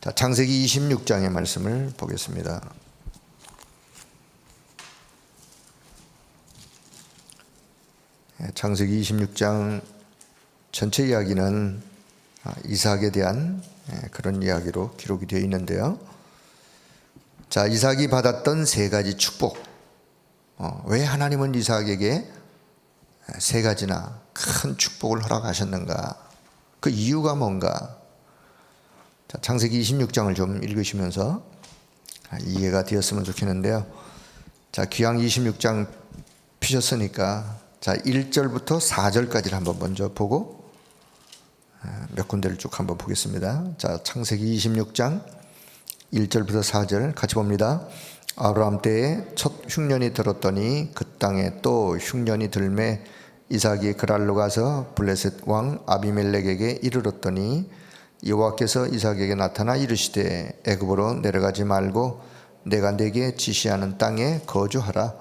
자, 창세기 26장의 말씀을 보겠습니다. 창세기 26장 전체 이야기는 이삭에 대한 그런 이야기로 기록이 되어 있는데요. 자, 이삭이 받았던 세 가지 축복. 왜 하나님은 이삭에게 세 가지나 큰 축복을 허락하셨는가? 그 이유가 뭔가? 자, 창세기 26장을 좀 읽으시면서 이해가 되었으면 좋겠는데요. 자, 기왕 26장 피셨으니까 자, 1절부터 4절까지를 한번 먼저 보고 몇 군데를 쭉 한번 보겠습니다. 자, 창세기 26장 1절부터 4절 같이 봅니다. 아브라함 때에 첫 흉년이 들었더니 그 땅에 또 흉년이 들매 이삭이 그랄로 가서 블레셋 왕 아비멜렉에게 이르렀더니 여호와께서 이삭에게 나타나 이르시되 애굽으로 내려가지 말고 내가 네게 지시하는 땅에 거주하라.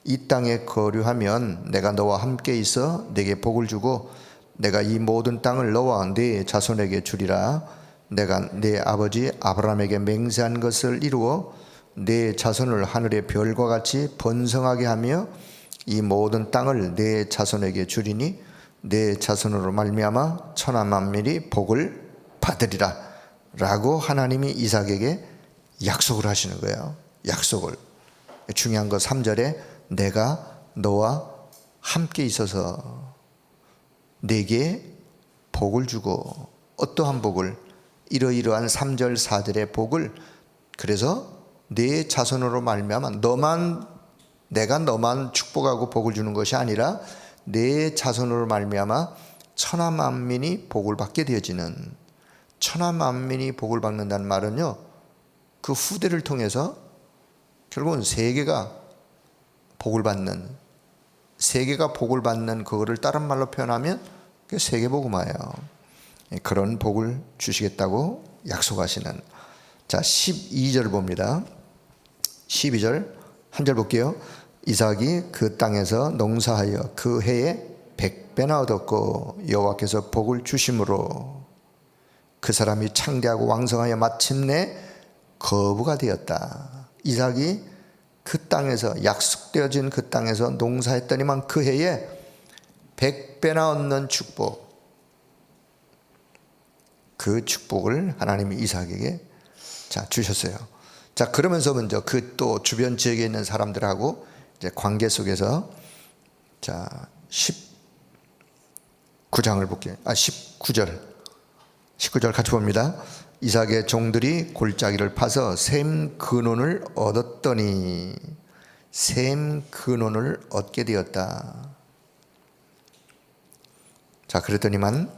이 땅에 거류하면 내가 너와 함께 있어 네게 복을 주고 내가 이 모든 땅을 너와 네 자손에게 주리라. 내가 네 아버지 아브라함에게 맹세한 것을 이루어 네 자손을 하늘의 별과 같이 번성하게 하며 이 모든 땅을 네 자손에게 주리니 네 자손으로 말미암아 천하 만민이 복을 받으리라 라고 하나님이 이삭에게 약속을 하시는 거예요. 약속을. 중요한 거 3절에 내가 너와 함께 있어서 네게 복을 주고, 어떠한 복을? 이러이러한 3절 4절의 복을, 그래서 네 자손으로 말미암아 내가 너만 축복하고 복을 주는 것이 아니라 네 자손으로 말미암아 천하 만민이 복을 받게 되어지는, 천하 만민이 복을 받는다는 말은요, 그 후대를 통해서 결국은 세계가 복을 받는, 세계가 복을 받는 그거를 다른 말로 표현하면 그게 세계복음화예요. 그런 복을 주시겠다고 약속하시는. 자, 12절 봅니다. 12절 한 절 볼게요. 이삭이 그 땅에서 농사하여 그 해에 100배나 얻었고 여호와께서 복을 주심으로 그 사람이 창대하고 왕성하여 마침내 거부가 되었다. 이삭이 그 땅에서, 약속되어진 그 땅에서 농사했더니만 그 해에 100배나 얻는 축복, 그 축복을 하나님이 이삭에게 주셨어요. 자, 그러면서 먼저 그 또 주변 지역에 있는 사람들하고 이제 관계 속에서 자, 19장을 볼게요. 19절 같이 봅니다. 이삭의 종들이 골짜기를 파서 셈 근원을 얻었더니, 셈 근원을 얻게 되었다. 자, 그랬더니만,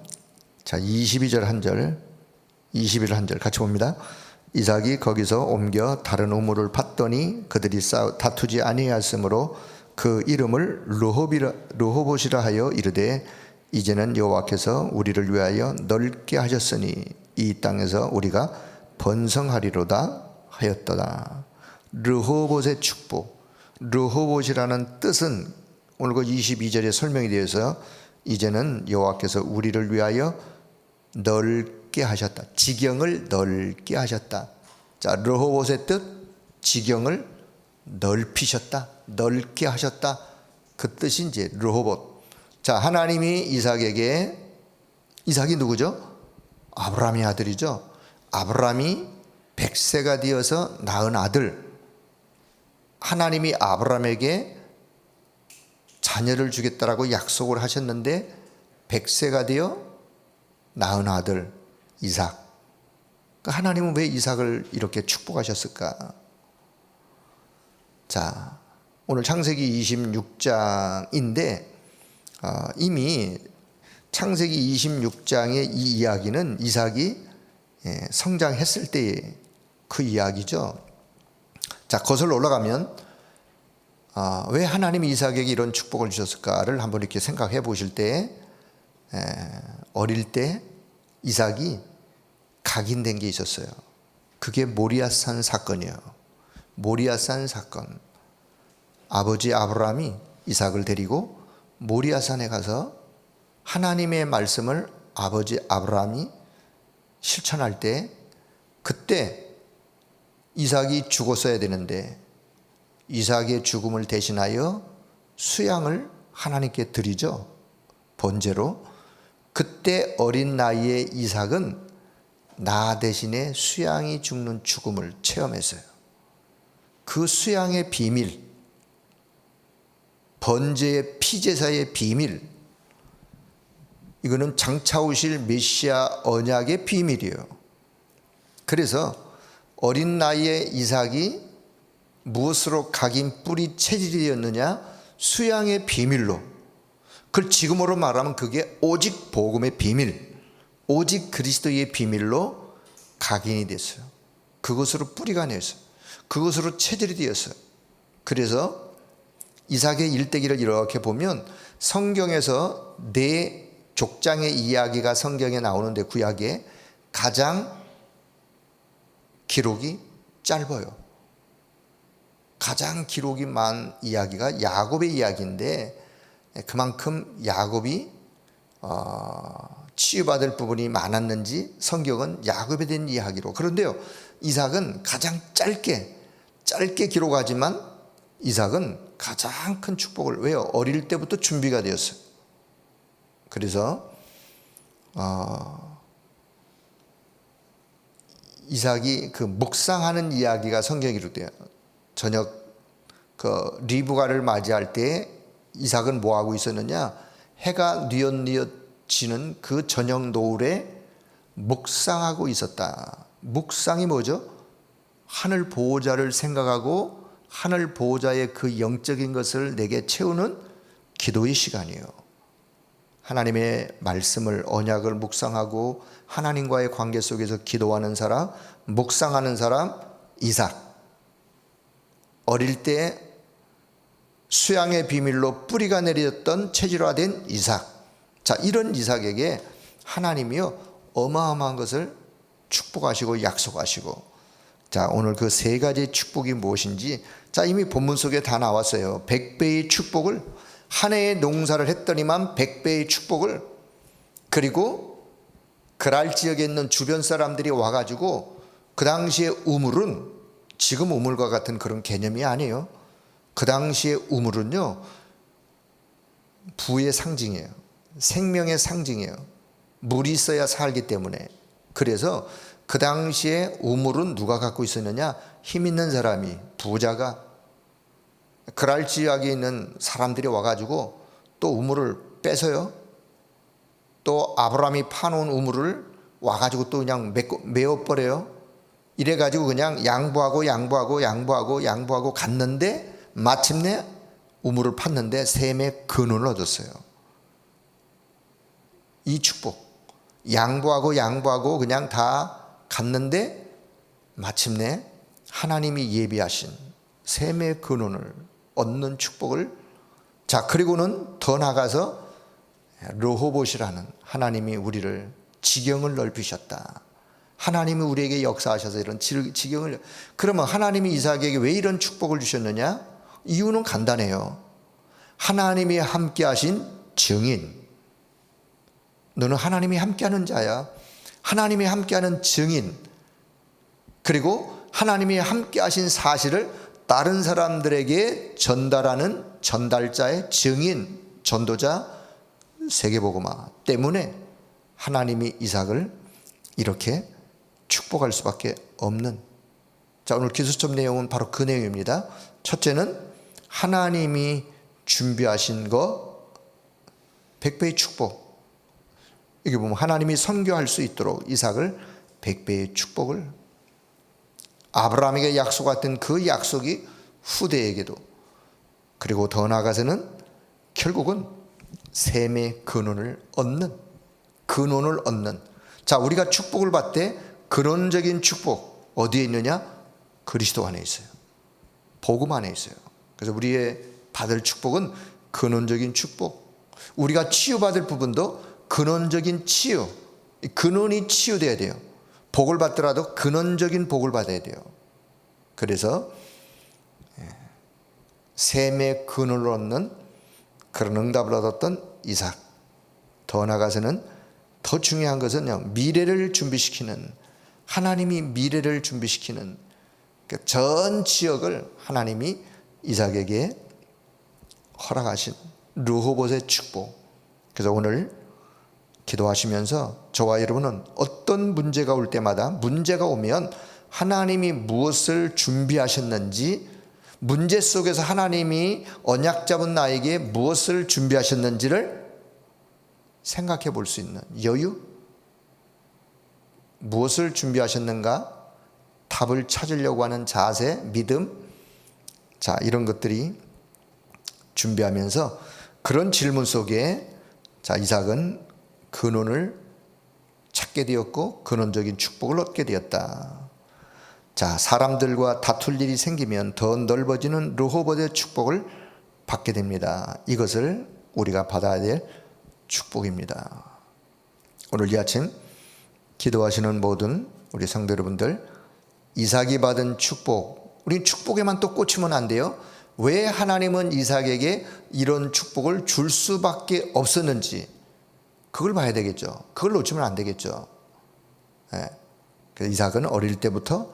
자, 22절 한 절, 21절 한 절 같이 봅니다. 이삭이 거기서 옮겨 다른 우물을 팠더니 그들이 다투지 아니하였으므로 그 이름을 르호봇이라 하여 이르되 이제는 여호와께서 우리를 위하여 넓게 하셨으니 이 땅에서 우리가 번성하리로다 하였더라. 르호봇의 축복, 르호봇이라는 뜻은 오늘 그 22절에 설명이 되어서 이제는 여호와께서 우리를 위하여 넓게 하셨다. 지경을 넓게 하셨다. 자, 르호봇의 뜻, 지경을 넓히셨다, 넓게 하셨다. 그 뜻이 이제 르호봇. 자, 하나님이 이삭에게, 이삭이 누구죠? 아브라함의 아들이죠. 아브라함이 100세가 되어서 낳은 아들. 하나님이 아브라함에게 자녀를 주겠다라고 약속을 하셨는데 100세가 되어 낳은 아들 이삭. 하나님은 왜 이삭을 이렇게 축복하셨을까? 자, 오늘 창세기 26장인데 이미 창세기 26장의 이 이야기는 이삭이 성장했을 때의 그 이야기죠. 자, 거슬러 올라가면 왜 하나님이 이삭에게 이런 축복을 주셨을까를 한번 이렇게 생각해 보실 때, 어릴 때 이삭이 각인된 게 있었어요. 그게 모리아산 사건이에요. 모리아산 사건. 아버지 아브라함이 이삭을 데리고 모리아산에 가서 하나님의 말씀을 아버지 아브라함이 실천할 때 그때 이삭이 죽었어야 되는데 이삭의 죽음을 대신하여 수양을 하나님께 드리죠. 번제로. 그때 어린 나이에 이삭은 나 대신에 수양이 죽는 죽음을 체험했어요. 그 수양의 비밀, 번제의 피제사의 비밀, 이거는 장차 오실 메시아 언약의 비밀이에요. 그래서 어린 나이에 이삭이 무엇으로 각인 뿌리 체질이 되었느냐? 수양의 비밀로. 그걸 지금으로 말하면 그게 오직 복음의 비밀, 오직 그리스도의 비밀로 각인이 됐어요. 그것으로 뿌리가 냈어요. 그것으로 체질이 되었어요. 그래서 이삭의 일대기를 이렇게 보면 성경에서 네 족장의 이야기가 성경에 나오는데 구약에 가장 기록이 짧아요. 가장 기록이 많은 이야기가 야곱의 이야기인데 그만큼 야곱이 치유받을 부분이 많았는지 성경은 야곱에 대한 이야기로. 그런데요, 이삭은 가장 짧게 기록하지만 이삭은 가장 큰 축복을, 왜요? 어릴 때부터 준비가 되었어요. 그래서 이삭이 그 묵상하는 이야기가 성경에 기록돼요. 저녁 리브가를 맞이할 때 이삭은 뭐 하고 있었느냐? 해가 뉘엿뉘엿 지는 그 저녁 노을에 묵상하고 있었다. 묵상이 뭐죠? 하늘 보호자를 생각하고 하늘 보호자의 그 영적인 것을 내게 채우는 기도의 시간이에요. 하나님의 말씀을, 언약을 묵상하고 하나님과의 관계 속에서 기도하는 사람, 묵상하는 사람, 이삭. 어릴 때 수양의 비밀로 뿌리가 내렸던 체질화된 이삭. 자, 이런 이삭에게 하나님이요 어마어마한 것을 축복하시고 약속하시고. 자, 오늘 그 세 가지 축복이 무엇인지, 자, 이미 본문 속에 다 나왔어요. 100배의 축복을, 한 해의 농사를 했더니만 100배의 축복을, 그리고 그랄 지역에 있는 주변 사람들이 와가지고, 그 당시에 우물은 지금 우물과 같은 그런 개념이 아니에요. 그 당시에 우물은요 부의 상징이에요. 생명의 상징이에요. 물이 있어야 살기 때문에. 그래서 그 당시에 우물은 누가 갖고 있었느냐? 힘 있는 사람이, 부자가. 그랄 지역에 있는 사람들이 와가지고 또 우물을 뺏어요. 또 아브라함이 파놓은 우물을 와가지고 또 그냥 메어버려요. 이래가지고 그냥 양보하고 갔는데 마침내 우물을 팠는데 샘의 근원을 얻었어요. 이 축복, 양보하고 그냥 다 갔는데 마침내 하나님이 예비하신 샘의 근원을 얻는 축복을. 자, 그리고는 더 나가서 르호봇이라는, 하나님이 우리를 지경을 넓히셨다. 하나님이 우리에게 역사하셔서 이런 지경을. 그러면 하나님이 이삭에게 왜 이런 축복을 주셨느냐? 이유는 간단해요. 하나님이 함께 하신 증인. 너는 하나님이 함께하는 자야. 하나님이 함께하는 증인. 그리고 하나님이 함께하신 사실을 다른 사람들에게 전달하는 전달자의 증인, 전도자, 세계복음화 때문에 하나님이 이삭을 이렇게 축복할 수밖에 없는. 자, 오늘 기초점 내용은 바로 그 내용입니다. 첫째는 하나님이 준비하신 거 100배의 축복. 여기 보면 하나님이 선교할 수 있도록 이삭을 100배의 축복을, 아브라함에게 약속했던 그 약속이 후대에게도, 그리고 더 나아가서는 결국은 샘의 근원을 얻는. 자, 우리가 축복을 받되 근원적인 축복 어디에 있느냐? 그리스도 안에 있어요. 복음 안에 있어요. 그래서 우리의 받을 축복은 근원적인 축복. 우리가 치유받을 부분도 근원적인 치유, 근원이 치유돼야 돼요. 복을 받더라도 근원적인 복을 받아야 돼요. 그래서 샘의 근원을 얻는 그런 응답을 얻었던 이삭. 더 나아가서는 더 중요한 것은 미래를 준비시키는 하나님이 미래를 준비시키는 전 지역을 하나님이 이삭에게 허락하신 르호봇의 축복. 그래서 오늘 기도하시면서 저와 여러분은 어떤 문제가 올 때마다 문제가 오면 하나님이 무엇을 준비하셨는지, 문제 속에서 하나님이 언약 잡은 나에게 무엇을 준비하셨는지를 생각해 볼 수 있는 여유, 무엇을 준비하셨는가 답을 찾으려고 하는 자세, 믿음, 자, 이런 것들이 준비하면서 그런 질문 속에 자, 이삭은 근원을 찾게 되었고 근원적인 축복을 얻게 되었다. 자, 사람들과 다툴 일이 생기면 더 넓어지는 르호봇의 축복을 받게 됩니다. 이것을 우리가 받아야 될 축복입니다. 오늘 이 아침 기도하시는 모든 우리 성도 여러분들, 이삭이 받은 축복, 우리 축복에만 또 꽂히면 안 돼요. 왜 하나님은 이삭에게 이런 축복을 줄 수밖에 없었는지 그걸 봐야 되겠죠. 그걸 놓치면 안 되겠죠. 네. 그래서 이삭은 어릴 때부터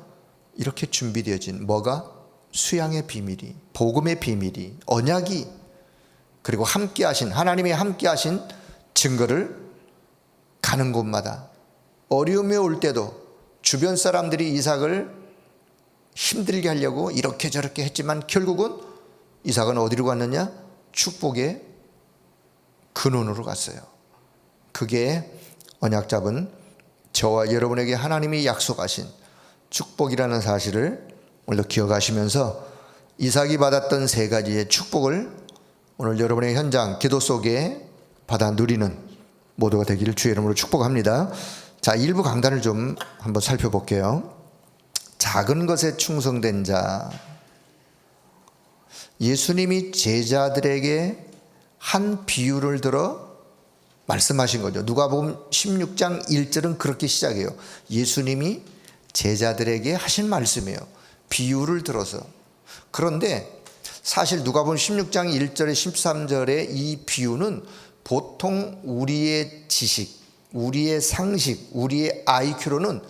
이렇게 준비되어진 뭐가? 수양의 비밀이, 복음의 비밀이, 언약이, 그리고 함께 하신, 하나님이 함께 하신 증거를 가는 곳마다 어려움이 올 때도 주변 사람들이 이삭을 힘들게 하려고 이렇게 저렇게 했지만 결국은 이삭은 어디로 갔느냐? 축복의 근원으로 갔어요. 그게 언약 잡은 저와 여러분에게 하나님이 약속하신 축복이라는 사실을 오늘도 기억하시면서 이삭이 받았던 세 가지의 축복을 오늘 여러분의 현장 기도 속에 받아 누리는 모두가 되기를 주의 이름으로 축복합니다. 자, 일부 강단을 좀 한번 살펴볼게요. 작은 것에 충성된 자. 예수님이 제자들에게 한 비유를 들어 말씀하신 거죠. 누가복음 16장 1절은 그렇게 시작해요. 예수님이 제자들에게 하신 말씀이에요. 비유를 들어서. 그런데 사실 누가복음 16장 1절에 13절에 이 비유는 보통 우리의 지식, 우리의 상식, 우리의 IQ로는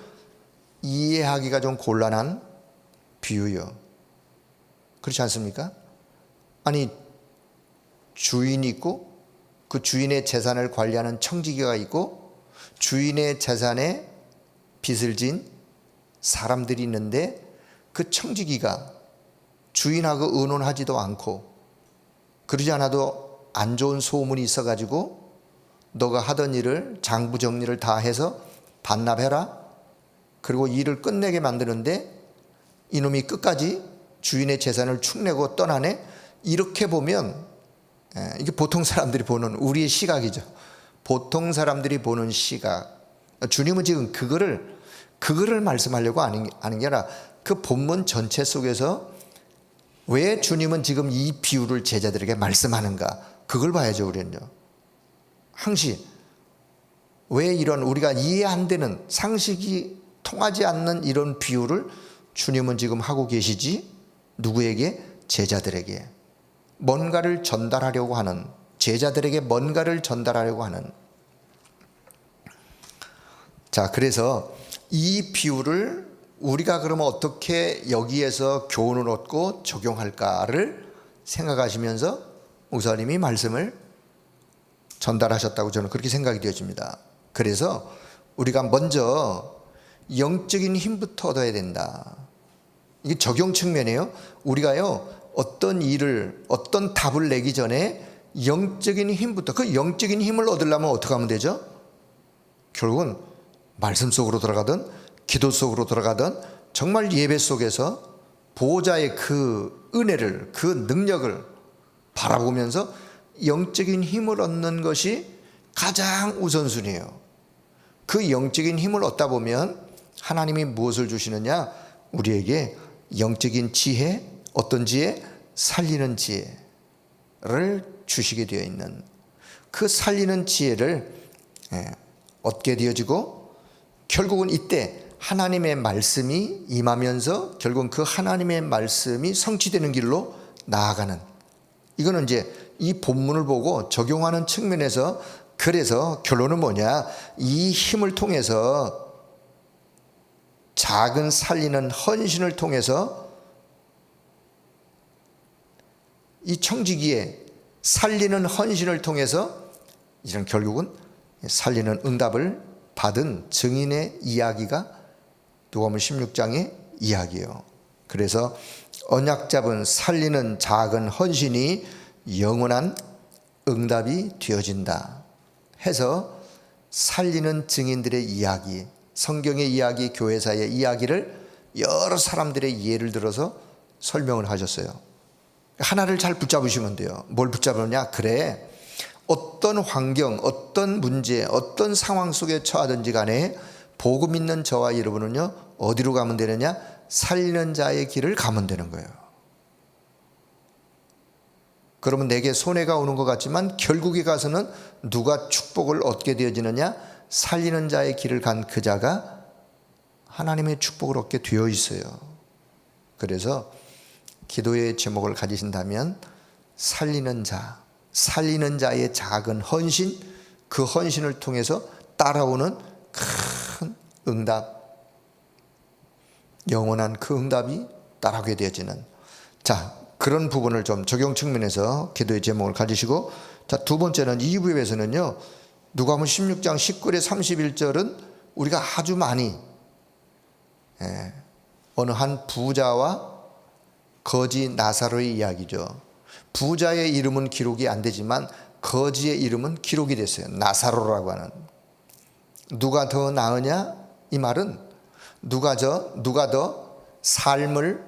이해하기가 좀 곤란한 비유예요. 그렇지 않습니까? 아니, 주인이 있고 그 주인의 재산을 관리하는 청지기가 있고 주인의 재산에 빚을 진 사람들이 있는데 그 청지기가 주인하고 의논하지도 않고 그러지 않아도 안 좋은 소문이 있어가지고 너가 하던 일을 장부 정리를 다 해서 반납해라. 그리고 일을 끝내게 만드는데 이놈이 끝까지 주인의 재산을 축내고 떠나네. 이렇게 보면 이게 보통 사람들이 보는 우리의 시각이죠. 보통 사람들이 보는 시각. 주님은 지금 그거를 말씀하려고 하는 게 아니라 그 본문 전체 속에서 왜 주님은 지금 이 비유를 제자들에게 말씀하는가, 그걸 봐야죠. 우리는요. 항시 왜 이런 우리가 이해 안 되는, 상식이 통하지 않는 이런 비유를 주님은 지금 하고 계시지? 누구에게? 제자들에게. 뭔가를 전달하려고 하는, 제자들에게 뭔가를 전달하려고 하는. 자, 그래서 이 비유를 우리가 그러면 어떻게 여기에서 교훈을 얻고 적용할까를 생각하시면서 목사님이 말씀을 전달하셨다고 저는 그렇게 생각이 되어집니다. 그래서 우리가 먼저 영적인 힘부터 얻어야 된다. 이게 적용 측면이에요. 우리가요, 어떤 일을, 어떤 답을 내기 전에 영적인 힘부터, 그 영적인 힘을 얻으려면 어떻게 하면 되죠? 결국은 말씀 속으로 들어가든 기도 속으로 들어가든 정말 예배 속에서 보호자의 그 은혜를, 그 능력을 바라보면서 영적인 힘을 얻는 것이 가장 우선순위예요. 그 영적인 힘을 얻다 보면 하나님이 무엇을 주시느냐? 우리에게 영적인 지혜, 어떤 지혜? 살리는 지혜를 주시게 되어 있는, 그 살리는 지혜를 얻게 되어지고 결국은 이때 하나님의 말씀이 임하면서 결국은 그 하나님의 말씀이 성취되는 길로 나아가는, 이거는 이제 이 본문을 보고 적용하는 측면에서, 그래서 결론은 뭐냐? 이 힘을 통해서 작은 살리는 헌신을 통해서 이 청지기에 살리는 헌신을 통해서 이런 결국은 살리는 응답을 받은 증인의 이야기가 누가복음 16장의 이야기예요. 그래서 언약 잡은 살리는 작은 헌신이 영원한 응답이 되어진다 해서 살리는 증인들의 이야기, 성경의 이야기, 교회사의 이야기를 여러 사람들의 예를 들어서 설명을 하셨어요. 하나를 잘 붙잡으시면 돼요. 뭘 붙잡느냐? 그래, 어떤 환경, 어떤 문제, 어떤 상황 속에 처하든지 간에 복음 있는 저와 여러분은요, 어디로 가면 되느냐? 살리는 자의 길을 가면 되는 거예요. 그러면 내게 손해가 오는 것 같지만 결국에 가서는 누가 축복을 얻게 되어지느냐? 살리는 자의 길을 간 그 자가 하나님의 축복을 얻게 되어 있어요. 그래서 기도의 제목을 가지신다면 살리는 자, 살리는 자의 작은 헌신, 그 헌신을 통해서 따라오는 큰 응답, 영원한 그 응답이 따라오게 되어지는, 자, 그런 부분을 좀 적용 측면에서 기도의 제목을 가지시고, 자, 두 번째는 2부에서는요, 누가복음 16장 19절 31절은 우리가 아주 많이 어느 한 부자와 거지 나사로의 이야기죠. 부자의 이름은 기록이 안 되지만 거지의 이름은 기록이 됐어요. 나사로라고 하는. 누가 더 나으냐? 이 말은 누가 더 삶을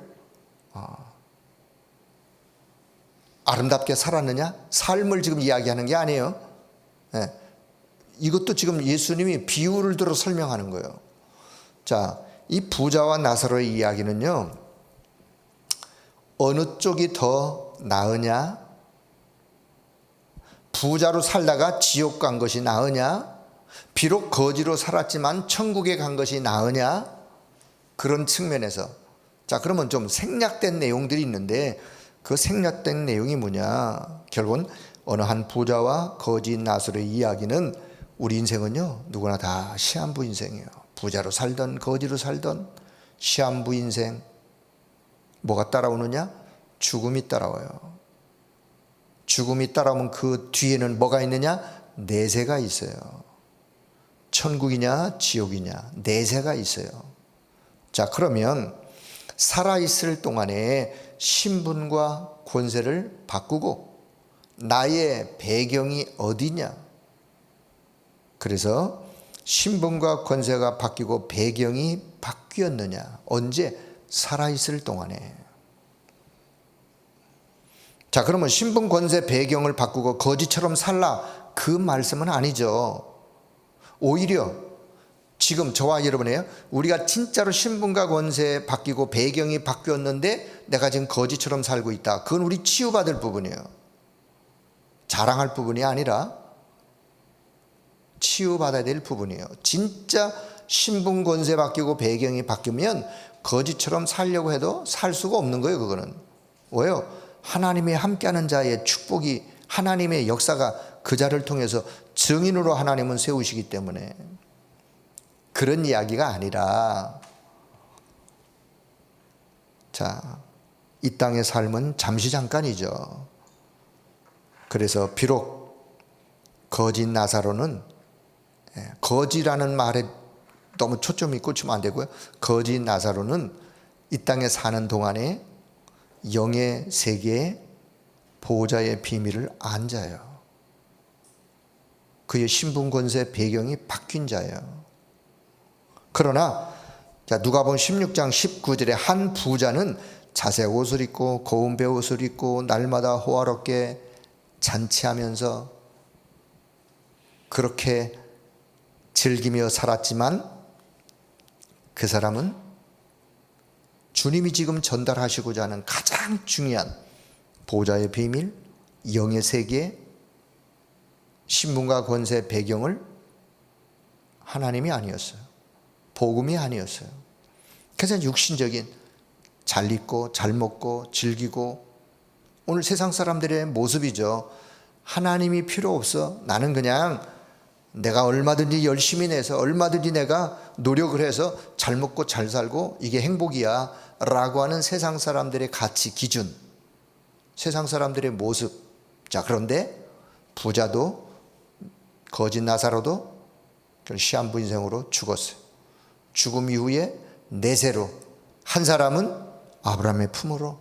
아름답게 살았느냐? 삶을 지금 이야기하는 게 아니에요. 이것도 지금 예수님이 비유를 들어 설명하는 거예요. 자, 이 부자와 나사로의 이야기는요, 어느 쪽이 더 나으냐? 부자로 살다가 지옥 간 것이 나으냐? 비록 거지로 살았지만 천국에 간 것이 나으냐? 그런 측면에서, 자, 그러면 좀 생략된 내용들이 있는데 그 생략된 내용이 뭐냐? 결국은 어느 한 부자와 거지 나사로의 이야기는 우리 인생은요, 누구나 다 시한부 인생이에요. 부자로 살던 거지로 살던 시한부 인생. 뭐가 따라오느냐? 죽음이 따라와요. 죽음이 따라오면 그 뒤에는 뭐가 있느냐? 내세가 있어요. 천국이냐 지옥이냐 내세가 있어요. 자, 그러면 살아있을 동안에 신분과 권세를 바꾸고 나의 배경이 어디냐? 그래서 신분과 권세가 바뀌고 배경이 바뀌었느냐? 언제? 살아있을 동안에. 자, 그러면 신분, 권세, 배경을 바꾸고 거지처럼 살라, 그 말씀은 아니죠. 오히려 지금 저와 여러분이에요, 우리가 진짜로 신분과 권세 바뀌고 배경이 바뀌었는데 내가 지금 거지처럼 살고 있다, 그건 우리 치유받을 부분이에요. 자랑할 부분이 아니라 치유받아야 될 부분이에요. 진짜 신분, 권세 바뀌고 배경이 바뀌면 거지처럼 살려고 해도 살 수가 없는 거예요. 그거는 왜요? 하나님이 함께하는 자의 축복이, 하나님의 역사가 그 자를 통해서 증인으로 하나님은 세우시기 때문에. 그런 이야기가 아니라, 자, 이 땅의 삶은 잠시 잠깐이죠. 그래서 비록 거지 나사로는, 거지라는 말에 너무 초점이 꽂히면 안 되고요, 거지 나사로는 이 땅에 사는 동안에 영의 세계의 보호자의 비밀을 안 자예요. 그의 신분, 권세, 배경이 바뀐 자예요. 그러나 자, 누가복음 16장 19절에 한 부자는 자색 옷을 입고 고운 베옷을 입고 날마다 호화롭게 잔치하면서 그렇게 즐기며 살았지만 그 사람은 주님이 지금 전달하시고자 하는 가장 중요한 보호자의 비밀, 영의 세계, 신분과 권세, 배경을 하나님이 아니었어요. 복음이 아니었어요. 그래서 육신적인 잘 입고 잘 먹고 즐기고, 오늘 세상 사람들의 모습이죠. 하나님이 필요 없어, 나는 그냥 내가 얼마든지 열심히 내서 얼마든지 내가 노력을 해서 잘 먹고 잘 살고 이게 행복이야 라고 하는 세상 사람들의 가치 기준, 세상 사람들의 모습. 자, 그런데 부자도 거짓 나사로도 시한부 인생으로 죽었어요. 죽음 이후에 내세로, 한 사람은 아브라함의 품으로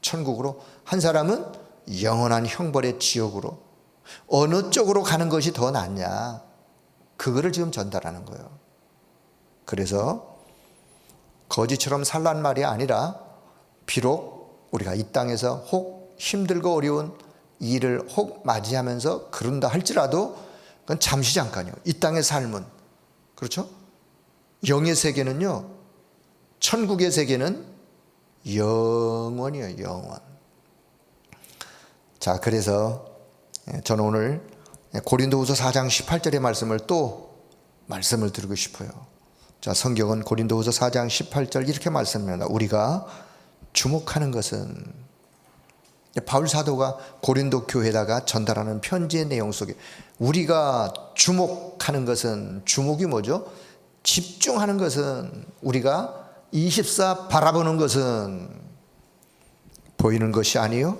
천국으로, 한 사람은 영원한 형벌의 지옥으로. 어느 쪽으로 가는 것이 더 낫냐, 그거를 지금 전달하는 거예요. 그래서 거지처럼 살란 말이 아니라, 비록 우리가 이 땅에서 혹 힘들고 어려운 일을 혹 맞이하면서 그런다 할지라도 그건 잠시 잠깐이요. 이 땅의 삶은, 그렇죠? 영의 세계는요, 천국의 세계는 영원이에요. 영원. 자, 그래서 저는 오늘 고린도후서 4장 18절의 말씀을 또 말씀을 드리고 싶어요. 자, 성경은 고린도후서 4장 18절 이렇게 말씀합니다. 우리가 주목하는 것은, 바울 사도가 고린도 교회에다가 전달하는 편지의 내용 속에 우리가 주목하는 것은, 주목이 뭐죠? 집중하는 것은, 우리가 24 바라보는 것은 보이는 것이 아니요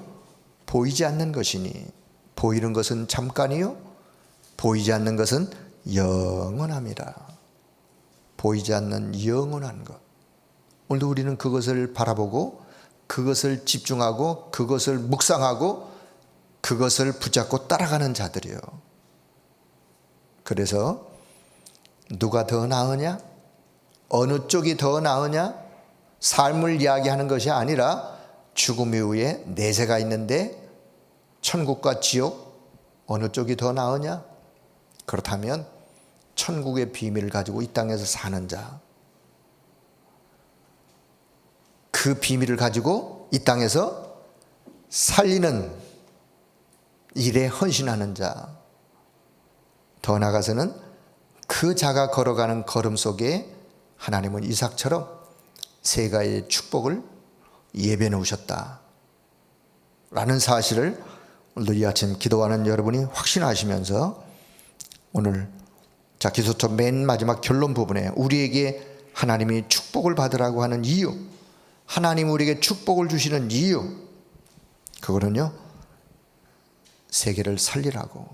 보이지 않는 것이니, 보이는 것은 잠깐이요 보이지 않는 것은 영원합니다. 보이지 않는 영원한 것. 오늘도 우리는 그것을 바라보고 그것을 집중하고 그것을 묵상하고 그것을 붙잡고 따라가는 자들이에요. 그래서 누가 더 나으냐, 어느 쪽이 더 나으냐, 삶을 이야기하는 것이 아니라 죽음 이후에 내세가 있는데 천국과 지옥 어느 쪽이 더 나으냐? 그렇다면 천국의 비밀을 가지고 이 땅에서 사는 자, 그 비밀을 가지고 이 땅에서 살리는 일에 헌신하는 자, 더 나아가서는 그 자가 걸어가는 걸음 속에 하나님은 이삭처럼 세 가지의 축복을 예배해 놓으셨다 라는 사실을 오늘도 이 아침 기도하는 여러분이 확신하시면서, 오늘 자, 기도처 맨 마지막 결론 부분에 우리에게 하나님이 축복을 받으라고 하는 이유, 하나님 우리에게 축복을 주시는 이유, 그거는요, 세계를 살리라고,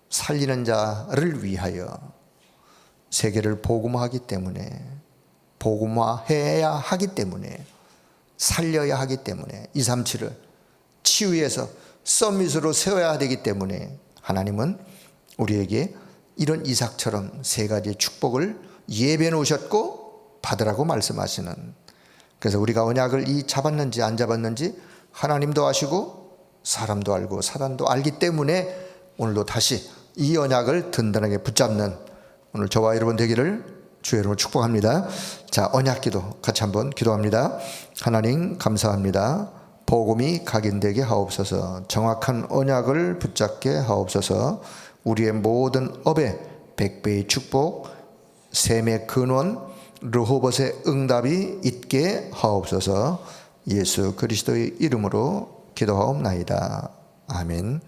살리는 자를 위하여 세계를 복음화하기 때문에, 복음화해야 하기 때문에, 살려야 하기 때문에, 237을 치유해서 서밋으로 세워야 되기 때문에 하나님은 우리에게 이런 이삭처럼 세 가지의 축복을 예배해 놓으셨고 받으라고 말씀하시는, 그래서 우리가 언약을 잡았는지 안 잡았는지 하나님도 아시고 사람도 알고 사단도 알기 때문에 오늘도 다시 이 언약을 든든하게 붙잡는 오늘 저와 여러분 되기를 주의 이름으로 축복합니다. 자, 언약기도 같이 한번 기도합니다. 하나님 감사합니다. 복음이 각인되게 하옵소서. 정확한 언약을 붙잡게 하옵소서. 우리의 모든 업에 100배의 축복, 셈의 근원, 르호봇의 응답이 있게 하옵소서. 예수 그리스도의 이름으로 기도하옵나이다. 아멘.